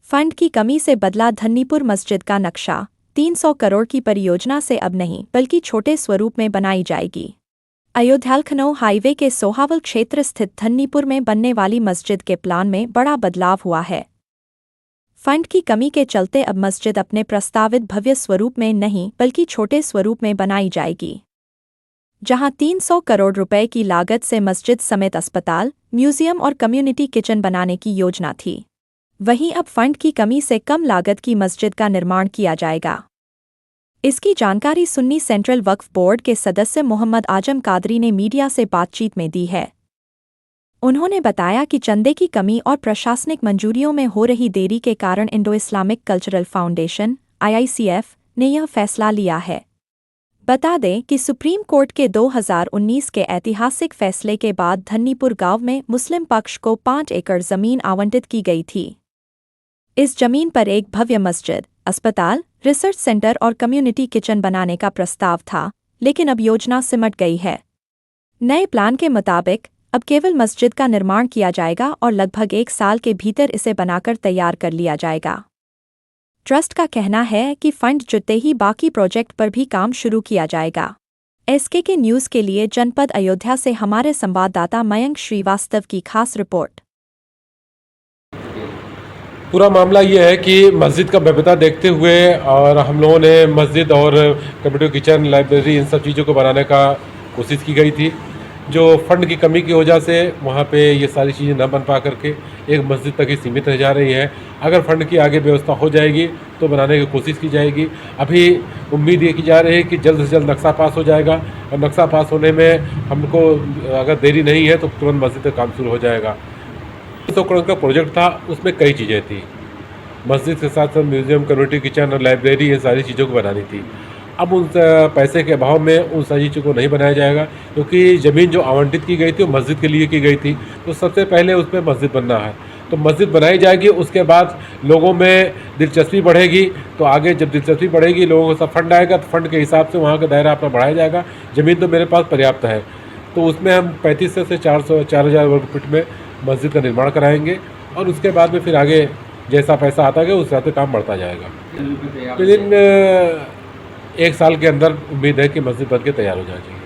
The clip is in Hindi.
फंड की कमी से बदला धन्नीपुर मस्जिद का नक्शा। 300 करोड़ की परियोजना से अब नहीं बल्कि छोटे स्वरूप में बनाई जाएगी। अयोध्या-लखनऊ हाईवे के सोहावल क्षेत्र स्थित धन्नीपुर में बनने वाली मस्जिद के प्लान में बड़ा बदलाव हुआ है। फंड की कमी के चलते अब मस्जिद अपने प्रस्तावित भव्य स्वरूप में नहीं बल्कि छोटे स्वरूप में बनाई जाएगी। जहां 300 करोड़ रुपए की लागत से मस्जिद समेत अस्पताल, म्यूजियम और कम्युनिटी किचन बनाने की योजना थी, वहीं अब फंड की कमी से कम लागत की मस्जिद का निर्माण किया जाएगा। इसकी जानकारी सुन्नी सेंट्रल वक्फ बोर्ड के सदस्य मोहम्मद आजम कादरी ने मीडिया से बातचीत में दी है। उन्होंने बताया कि चंदे की कमी और प्रशासनिक मंजूरियों में हो रही देरी के कारण Indo Islamic cultural foundation (IICF) ने यह फैसला लिया है। बता दें कि सुप्रीम कोर्ट के 2019 के ऐतिहासिक फैसले के बाद धन्नीपुर गांव में मुस्लिम पक्ष को 5 एकड़ जमीन आवंटित की गई थी। इस जमीन पर एक भव्य मस्जिद, अस्पताल, रिसर्च सेंटर और कम्युनिटी किचन बनाने का प्रस्ताव था, लेकिन अब योजना सिमट गई है। नए प्लान के मुताबिक अब केवल मस्जिद का निर्माण किया जाएगा और लगभग 1 साल के भीतर इसे बनाकर तैयार कर लिया जाएगा। ट्रस्ट का कहना है कि फंड जुटते ही बाकी प्रोजेक्ट पर भी काम शुरू किया जाएगा। SKK न्यूज़ के लिए जनपद अयोध्या से हमारे संवाददाता मयंक श्रीवास्तव की खास रिपोर्ट। पूरा मामला ये है कि मस्जिद का भव्यता देखते हुए और हम लोगों ने मस्जिद और कम्युनिटी किचन, लाइब्रेरी, इन सब चीज़ों को बनाने का कोशिश की गई थी। जो फंड की कमी की वजह से वहाँ पे ये सारी चीज़ें न बन पा करके एक मस्जिद तक ही सीमित रह जा रही है। अगर फंड की आगे व्यवस्था हो जाएगी तो बनाने की कोशिश की जाएगी। अभी उम्मीद ये की जा रही है कि जल्द से जल्द नक्शा पास हो जाएगा और नक्शा पास होने में हमको अगर देरी नहीं है तो तुरंत मस्जिद का काम शुरू हो जाएगा। 300 करोड़ का प्रोजेक्ट था, उसमें कई चीज़ें थी। मस्जिद के साथ साथ म्यूज़ियम, कम्युनिटी किचन और लाइब्रेरी, ये सारी चीज़ों को बनानी थी। अब उन पैसे के अभाव में उन सारी चीज़ों को नहीं बनाया जाएगा, क्योंकि ज़मीन जो आवंटित की गई थी वो मस्जिद के लिए की गई थी। तो सबसे पहले उसमें मस्जिद बनना है, तो मस्जिद बनाई जाएगी। उसके बाद लोगों में दिलचस्पी बढ़ेगी, तो आगे जब दिलचस्पी बढ़ेगी, लोगों को सब फंड आएगा, तो फंड के हिसाब से वहाँ का दायरा अपना बढ़ाया जाएगा। ज़मीन तो मेरे पास पर्याप्त है, तो उसमें हम 3500 से 4,000 वर्ग फुट में मस्जिद का निर्माण कराएंगे और उसके बाद में फिर आगे जैसा पैसा आता है उस हिसाब से काम बढ़ता जाएगा। विदिन 1 साल के अंदर उम्मीद है कि मस्जिद बन के तैयार हो जाएगी।